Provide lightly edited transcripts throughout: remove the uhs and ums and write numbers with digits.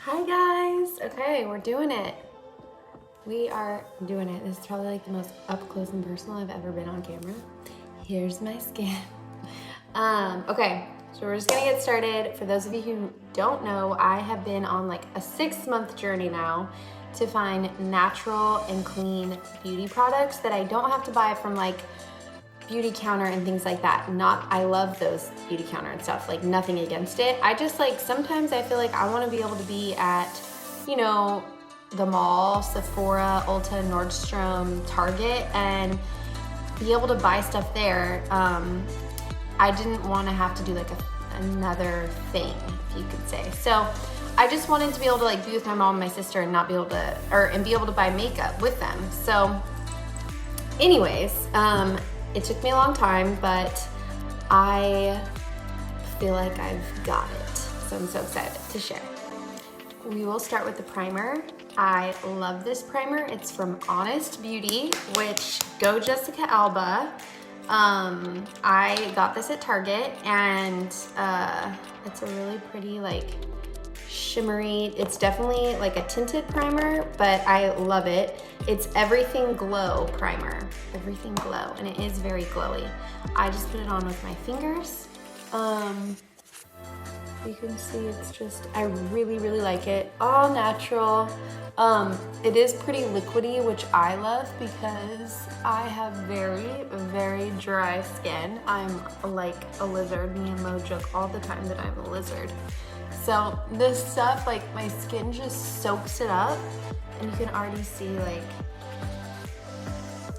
Hi guys! Okay, we're doing it. We are doing it. This is probably like the most up close and personal I've ever been on camera. Here's my skin. Okay, so we're just gonna get started. For those of you who don't know, I have been on like a 6-month journey now to find natural and clean beauty products that I don't have to buy from like beauty counter and things like that. I love those beauty counter and stuff, like nothing against it. I just like, sometimes I feel like I want to be able to be at, you know, the mall, Sephora, Ulta, Nordstrom, Target, and be able to buy stuff there. I didn't want to have to do like another thing, if you could say. So I just wanted to be able to like be with my mom and my sister and not be able to, and be able to buy makeup with them. So anyways, it took me a long time, but I feel like I've got it. So I'm so excited to share. We will start with the primer. I love this primer. It's from Honest Beauty, which 𝐂𝐤𝐳 𝐒𝐿. I got this at Target, and it's a really pretty like shimmery, it's definitely like a tinted primer, but I love it. It's Everything Glow primer, Everything Glow, and it is very glowy. I just put it on with my fingers. You can see it's just, I really like it. All natural. It is pretty liquidy, which I love because I have very dry skin. I'm like a lizard. Me and Mo joke all the time that I'm a lizard. So this stuff, like my skin just soaks it up, and you can already see like,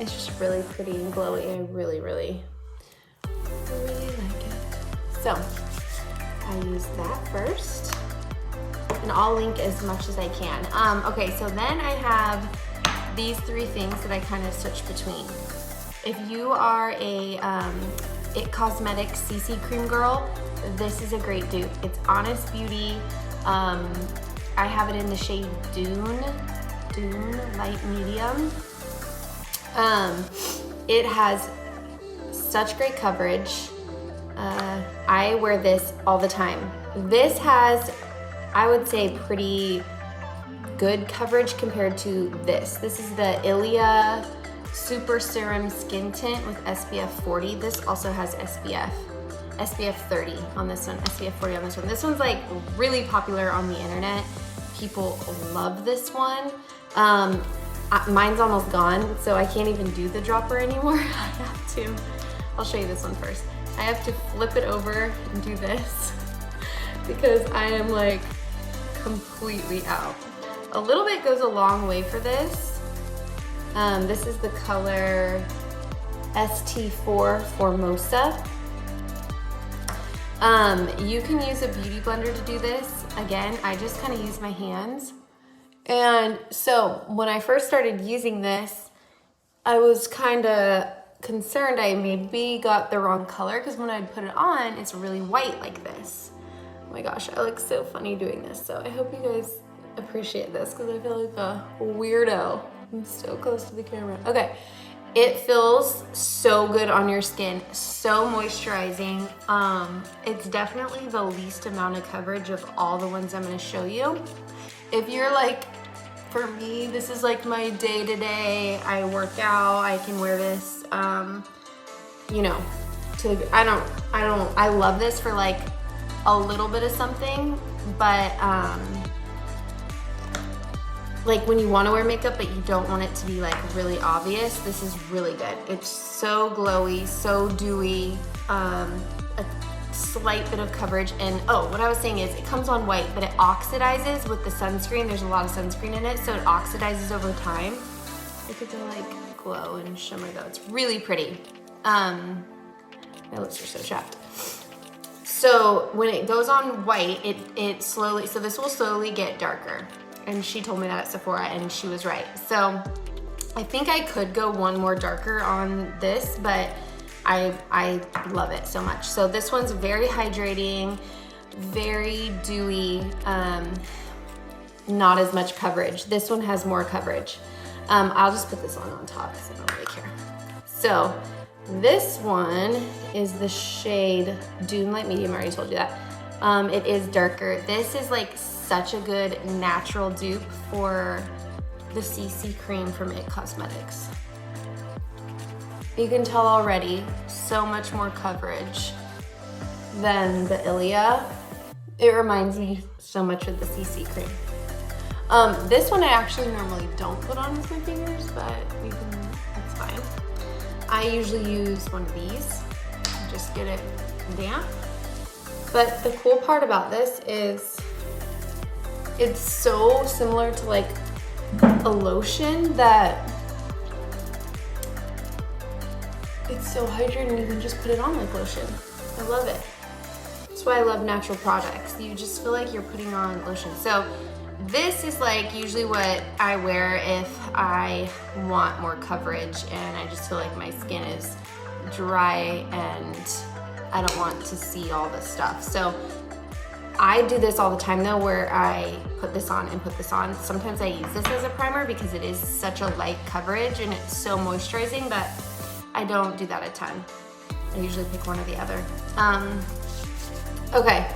it's just really pretty and glowy. I really like it. So I use that first, and I'll link as much as I can. Okay, so then I have these 3 things that I kind of switch between. If you are a 𝐓𝐫𝐮𝐞 CC cream girl, this is a great dupe. It's Honest Beauty. I have it in the shade Dune light medium. It has such great coverage. I wear this all the time. This has, I would say, pretty good coverage compared to this. This is the 𝐒𝐤𝐫𝐻 Super Serum Skin Tint with SPF 40. This also has SPF 30 on this one, SPF 40 on this one. This one's like really popular on the internet. People love this one. Mine's almost gone, so I can't even do the dropper anymore. I'll show you this one first. I have to flip it over and do this because I am like completely out. A little bit goes a long way for this. This is the color ST4 Formosa. You can use a beauty blender to do this. Again, I just kind of use my hands. And so when I first started using this, I was kind of concerned I maybe got the wrong color, because when I'd put it on, it's really white like this. Oh my gosh, I look so funny doing this. So I hope you guys appreciate this, because I feel like a weirdo. I'm so close to the camera. Okay. It feels so good on your skin, so moisturizing. It's definitely the least amount of coverage of all the ones I'm gonna show you. If you're like, for me, this is like my day-to-day, I work out, I can wear this, you know, I love this for like a little bit of something, but like when you want to wear makeup but you don't want it to be like really obvious, this is really good. It's so glowy, so dewy, a slight bit of coverage, and oh, what I was saying is it comes on white, but it oxidizes with the sunscreen. There's a lot of sunscreen in it, so it oxidizes over time. Look at the like glow and shimmer though. It's really pretty. My lips are so chapped. So when it goes on white, it slowly, so this will slowly get darker. And she told me that at Sephora, and she was right. So I think I could go one more darker on this, but I love it so much. So this one's very hydrating, very dewy, not as much coverage. This one has more coverage. I'll just put this on top because I don't really care. So this one is the shade Dune Light Medium, I already told you that. It is darker. This is like such a good natural dupe for the CC cream from IT Cosmetics. You can tell already, so much more coverage than the 𝐒𝐤𝐫𝐻. It reminds me so much of the CC cream. This one I actually normally don't put on with my fingers, but it's fine. I usually use one of these, just get it damp. But the cool part about this is it's so similar to like a lotion that it's so hydrating, you can just put it on like lotion. I love it. That's why I love natural products. You just feel like you're putting on lotion. So this is like usually what I wear if I want more coverage and I just feel like my skin is dry and I don't want to see all this stuff. So I do this all the time though, where I put this on and put this on. Sometimes I use this as a primer because it is such a light coverage and it's so moisturizing, but I don't do that a ton. I usually pick one or the other. Okay,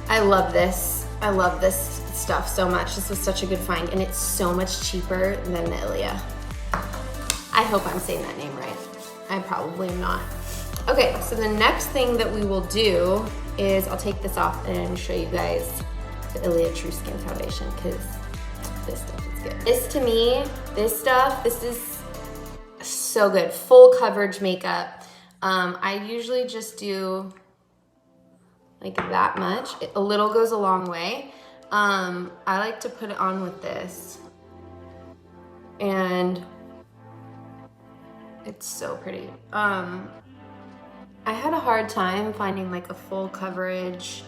I love this. I love this stuff so much. This was such a good find and it's so much cheaper than the 𝐒𝐤𝐫𝐻. I hope I'm saying that name right. I probably am not. Okay, so the next thing that we will do is I'll take this off and show you guys the 𝐒𝐤𝐫 True Skin Foundation because this stuff is good. This to me, this stuff, this is so good. Full coverage makeup. I usually just do like that much. A little goes a long way. I like to put it on with this and it's so pretty. I had a hard time finding like a full coverage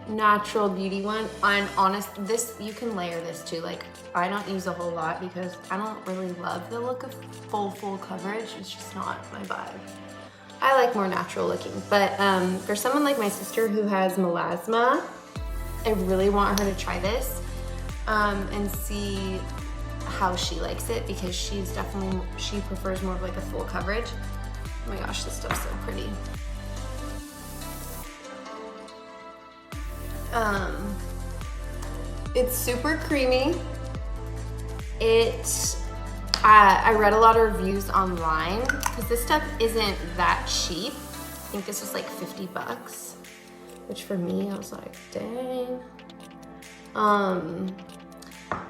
natural beauty one. I'm honest, this, you can layer this too. Like I don't use a whole lot because I don't really love the look of full coverage. It's just not my vibe. I like more natural looking, but for someone like my sister who has melasma, I really want her to try this and see how she likes it because she prefers more of like a full coverage. Oh my gosh, this stuff's so pretty. It's super creamy. I read a lot of reviews online because this stuff isn't that cheap. I think this was like 50 bucks, which for me, I was like, dang.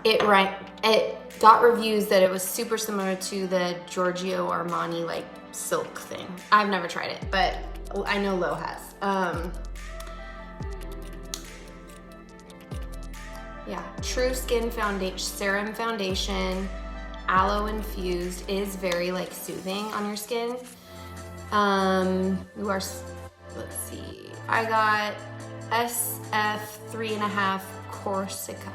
It got reviews that it was super similar to the Giorgio Armani like silk thing. I've never tried it, but I know Lo has. Yeah, True Skin Foundation, Serum Foundation, aloe infused, is very like soothing on your skin. Let's see, I got SF3.5 Corsica.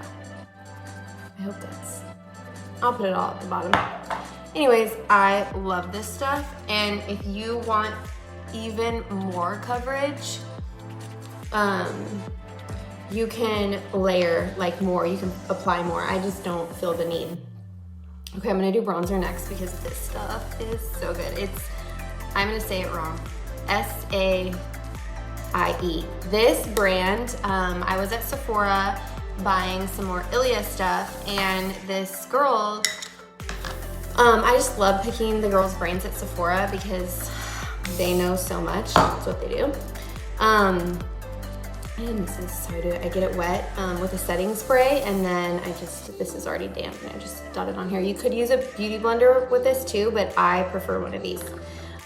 I hope I'll put it all at the bottom. Anyways, I love this stuff. And if you want even more coverage, you can layer like more, you can apply more. I just don't feel the need. Okay, I'm gonna do bronzer next because this stuff is so good. I'm gonna say it wrong, SAIE. This brand, I was at Sephora buying some more 𝐒𝐤𝐫 stuff and this girl, I just love picking the girls' brains at Sephora because they know so much, that's what they do. And this is how I get it wet with a setting spray, and then this is already damp and I just dot it on here. You could use a beauty blender with this too, but I prefer one of these.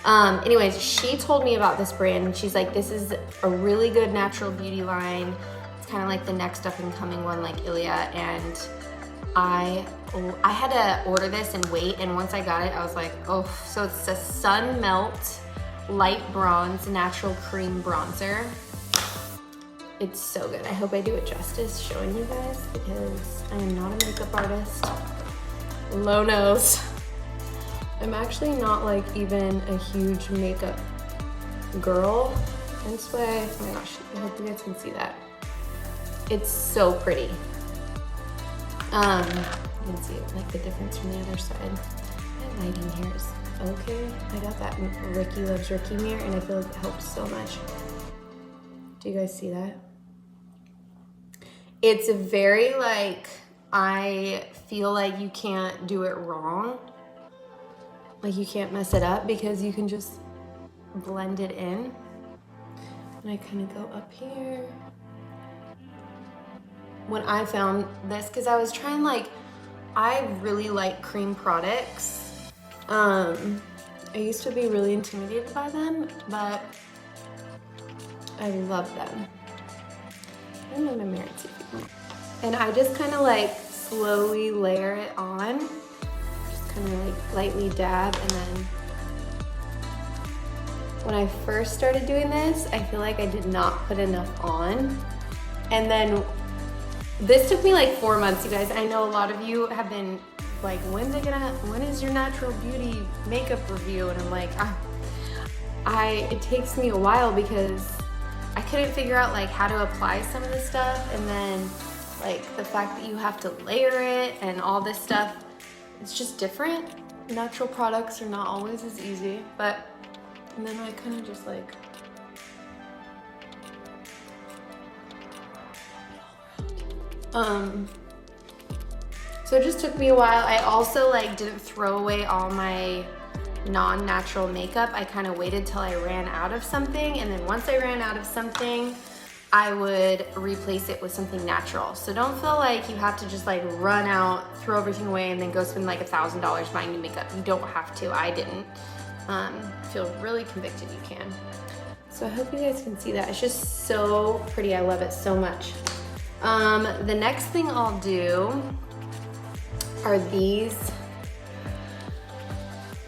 Anyways, she told me about this brand and she's like, this is a really good natural beauty line. It's kind of like the next up and coming one like 𝐒𝐤𝐫, and I had to order this and wait, and once I got it, I was like, oh, so it's a Sun Melt Light Bronze Natural Cream Bronzer. It's so good. I hope I do it justice showing you guys because I am not a makeup artist. Low nose. I'm actually not like even a huge makeup girl. This way, oh my gosh, I hope you guys can see that. It's so pretty. You can see like the difference from the other side. My lighting here is okay. I got that Ricky Loves Ricky mirror and I feel like it helps so much. Do you guys see that? It's very like, I feel like you can't do it wrong. Like you can't mess it up because you can just blend it in. And I kind of go up here. When I found this, because I was trying like, I really like cream products. I used to be really intimidated by them, but I love them. I'm gonna mirror it, see if you can. And I just kind of like slowly layer it on. Just kind of like lightly dab, and then when I first started doing this, I feel like I did not put enough on. And then this took me like 4 months, you guys. I know a lot of you have been like, when is your natural beauty makeup review? And I'm like, it takes me a while because I couldn't figure out like how to apply some of this stuff, and then like the fact that you have to layer it and all this stuff, it's just different. Natural products are not always as easy, and then I kind of just like, so it just took me a while. I also like didn't throw away all my non-natural makeup. I kind of waited till I ran out of something, and then once I ran out of something, I would replace it with something natural. So don't feel like you have to just like run out, throw everything away, and then go spend like $1,000 buying new makeup. You don't have to. I didn't. Feel really convicted you can. So I hope you guys can see that. It's just so pretty. I love it so much. The next thing I'll do are these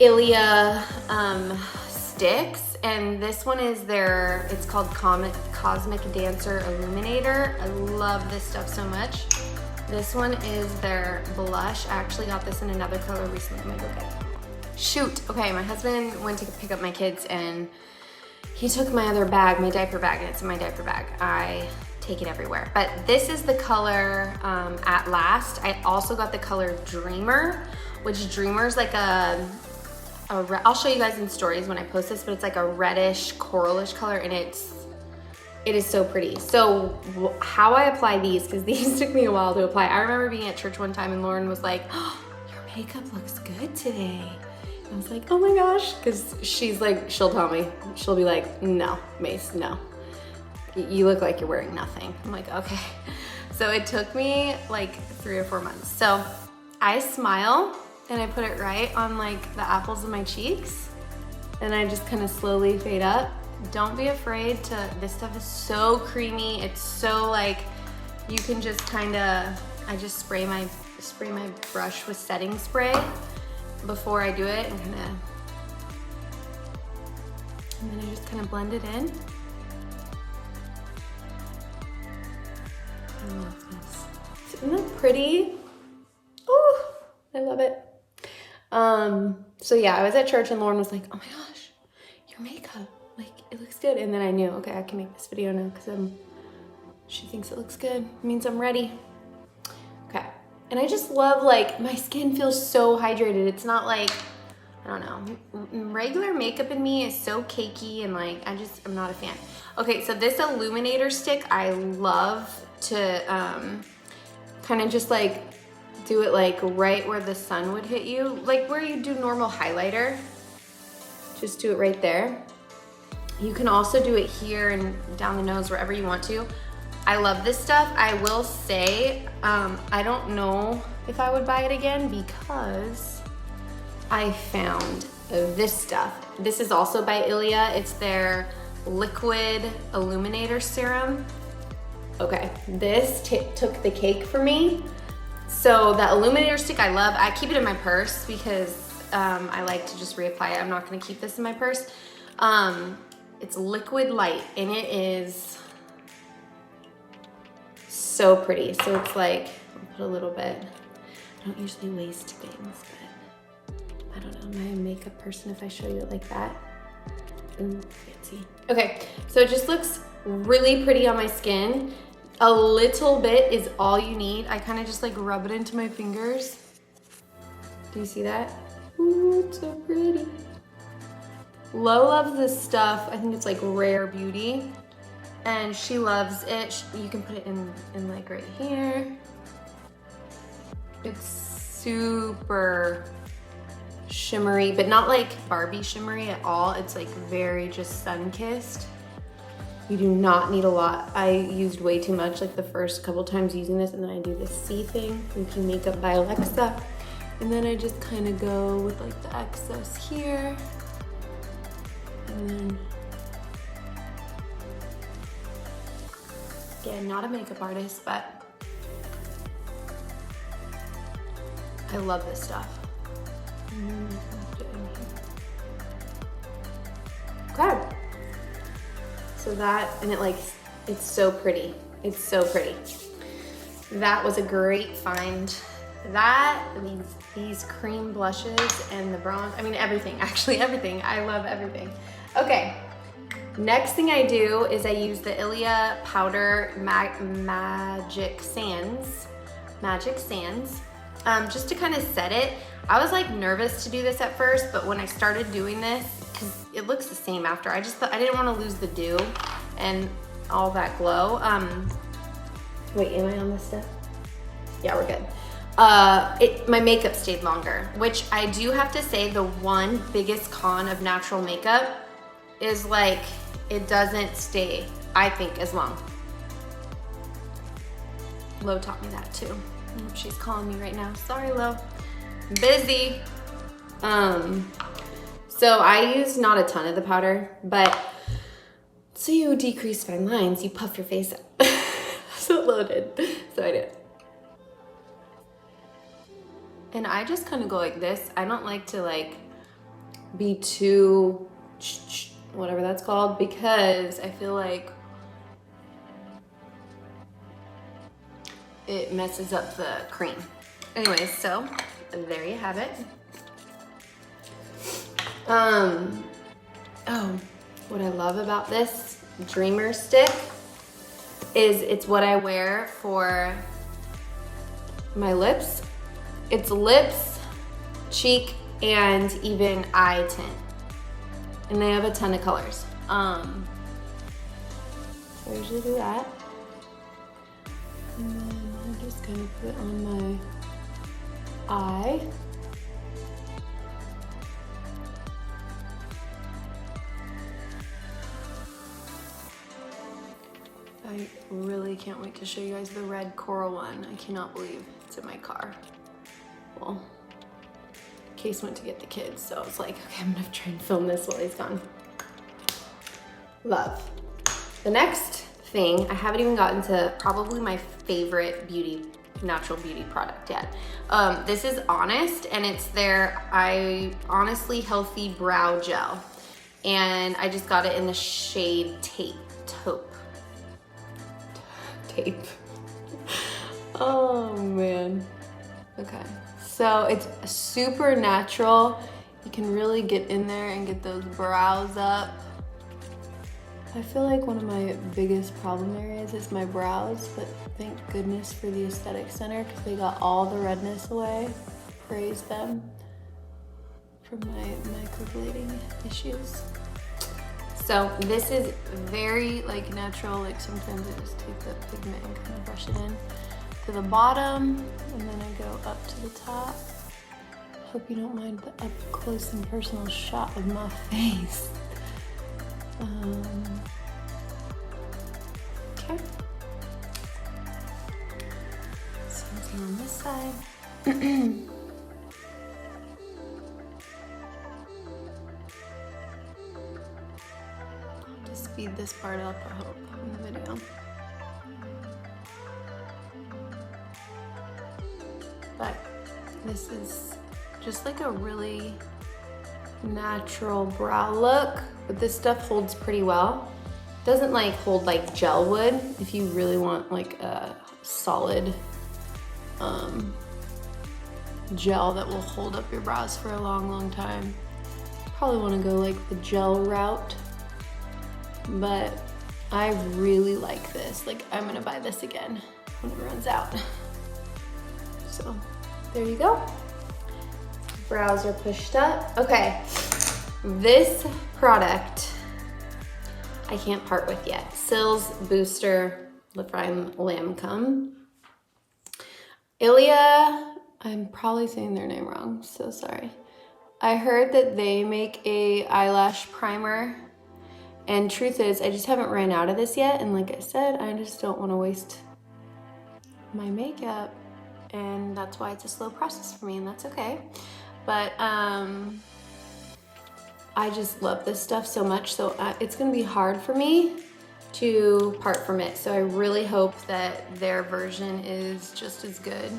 𝐒𝐤𝐫 sticks, and this one is it's called Cosmic Dancer Illuminator. I love this stuff so much. This one is their blush. I actually got this in another color recently. I'm gonna go get it. Shoot, okay, my husband went to pick up my kids and he took my other bag, my diaper bag, and it's in my diaper bag. I take it everywhere. But this is the color At Last. I also got the color Dreamer, which Dreamer's like I'll show you guys in stories when I post this, but it's like a reddish, coralish color, and it is so pretty. So how I apply these, because these took me a while to apply. I remember being at church one time and Lauren was like, oh, your makeup looks good today. I was like, oh my gosh, because she's like, she'll tell me, she'll be like, no, Mace, no. You look like you're wearing nothing. I'm like, okay. So it took me like 3 or 4 months. So I smile and I put it right on like the apples of my cheeks, and I just kind of slowly fade up. Don't be afraid to, this stuff is so creamy. It's so like, you can just kind of, I just spray my brush with setting spray before I do it, and then I just kind of blend it in. I love this. Isn't that pretty? Oh, I love it. So yeah, I was at church and Lauren was like, oh my gosh, your makeup, like it looks good. And then I knew, okay, I can make this video now because she thinks it looks good. It means I'm ready. Okay. And I just love, like, my skin feels so hydrated. It's not like, I don't know, regular makeup in me is so cakey, and like, I'm not a fan. Okay, so this illuminator stick, I love to kind of just like do it like right where the sun would hit you, like where you do normal highlighter. Just do it right there. You can also do it here and down the nose, wherever you want to. I love this stuff. I will say, I don't know if I would buy it again because I found this stuff. This is also by 𝐒𝐤𝐫. It's their liquid illuminator serum. Okay, this took the cake for me. So that illuminator stick I love. I keep it in my purse because I like to just reapply it. I'm not gonna keep this in my purse. It's liquid light, and it is so pretty. So it's like, I'll put a little bit. I don't usually waste things, but I don't know, am I a makeup person if I show you it like that? Ooh, fancy. Okay, so it just looks really pretty on my skin. A little bit is all you need. I kind of just like rub it into my fingers. Do you see that? Ooh, it's so pretty. Lo loves this stuff. I think it's like Rare Beauty. and she loves it. You can put it in like right here. It's super shimmery, but not like Barbie shimmery at all. It's like very just sun-kissed. You do not need a lot. I used way too much like the first couple times using this, and then I do this C thing, 𝐒𝐞 Makeup by Alexa. And then I just kind of go with like the excess here. And then, again, not a makeup artist, but I love this stuff. Okay. So that, and it's so pretty. It's so pretty. That was a great find. That, these cream blushes and the bronze, I mean everything, actually everything. I love everything. Okay, next thing I do is I use the 𝐓𝐫𝐤𝐘 powder Magic Sands, just to kind of set it. I was like nervous to do this at first, but when I started doing this, because it looks the same after, I just thought I didn't want to lose the dew and all that glow. Wait, am I on this stuff? Yeah, we're good. My makeup stayed longer, which I do have to say the one biggest con of natural makeup is like, it doesn't stay, I think, as long. Lo taught me that too. She's calling me right now. Sorry, Lo. I'm busy. So I use not a ton of the powder, but so you decrease fine lines, you puff your face up. So Lo did, so I did. And I just kind of go like this. I don't like to like be too, whatever that's called, because I feel like it messes up the cream. Anyways, so there you have it. Oh, what I love about this Dreamer stick is it's what I wear for my lips. It's lips, cheek, and even eye tint. And they have a ton of colors. So I usually do that. And then I just kind of put it on my eye. I really can't wait to show you guys the red coral one. I cannot believe it's in my car. Well, Case went to get the kids, so I was like, okay, I'm gonna try and film this while he's gone. Love. The next thing, I haven't even gotten to probably my favorite natural beauty product yet. This is Honest, and it's their Honestly Healthy Brow Gel. And I just got it in the shade Taupe. Oh man. Okay. So it's super natural. You can really get in there and get those brows up. I feel like one of my biggest problem areas is my brows, but thank goodness for the Aesthetic Center because they got all the redness away. Praise them for my microblading issues. So this is very like natural, like sometimes I just take the pigment and kind of brush it in to the bottom, and then I go up to the top. Hope you don't mind the up close and personal shot of my face. Okay. Same thing on this side. I'll just speed this part up, I hope, in the video. But this is just like a really natural brow look, but this stuff holds pretty well. Doesn't like hold like gel would. If you really want like a solid gel that will hold up your brows for a long time, probably want to go like the gel route. But I really like this. Like I'm gonna buy this again when it runs out. So there you go. Brows are pushed up. Okay, this product, I can't part with yet. 𝐓𝐫𝐿's Booster Lip Prime Lancome. 𝐒𝐤𝐢𝐧, I'm probably saying their name wrong, so sorry. I heard that they make a eyelash primer, and truth is, I just haven't ran out of this yet, and like I said, I just don't want to waste my makeup, and that's why it's a slow process for me, and that's okay. But I just love this stuff so much, so it's gonna be hard for me to part from it. So I really hope that their version is just as good.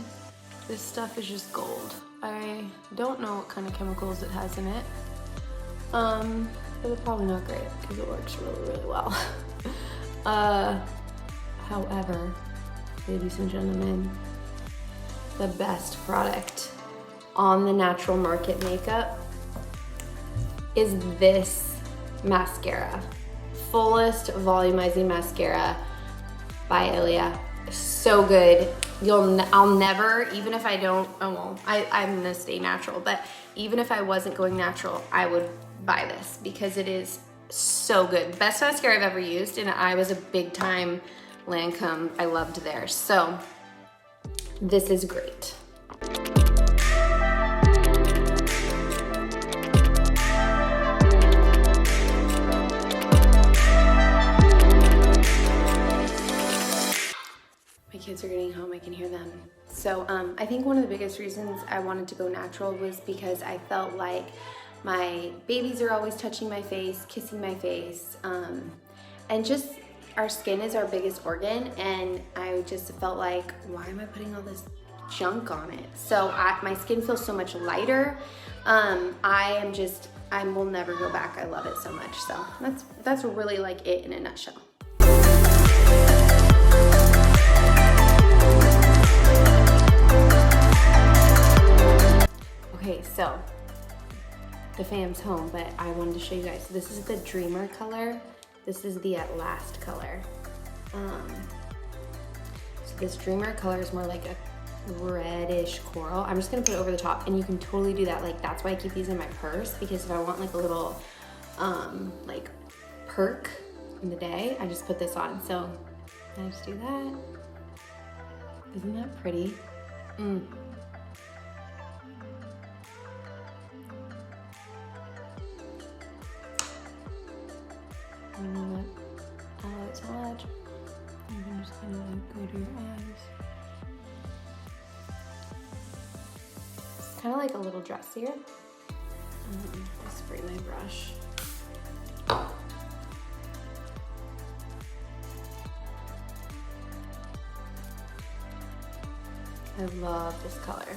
This stuff is just gold. I don't know what kind of chemicals it has in it, but it's probably not great because it works really, really well. However, ladies and gentlemen, the best product on the natural market makeup is this mascara. Fullest Volumizing Mascara by 𝐒𝐤𝐢𝐧. So good. I'll never, even if I don't, I'm gonna stay natural, but even if I wasn't going natural, I would buy this because it is so good. Best mascara I've ever used, and I was a big time Lancome. I loved theirs. So this is great. Kids are getting home, I can hear them. So I think one of the biggest reasons I wanted to go natural was because I felt like my babies are always touching my face, kissing my face, and just our skin is our biggest organ, and I just felt like, why am I putting all this junk on it? So my skin feels so much lighter. I will never go back. I love it so much. So that's really like it in a nutshell. Okay, so the fam's home, but I wanted to show you guys. So this is the Dreamer color. This is the At Last color. So this Dreamer color is more like a reddish coral. I'm just gonna put it over the top, and you can totally do that. Like, that's why I keep these in my purse, because if I want like a little like perk in the day, I just put this on. So I just do that. Isn't that pretty? You know what? I love it so much. I'm just gonna like go to your eyes. It's kind of like a little dressier. I spray my brush. I love this color.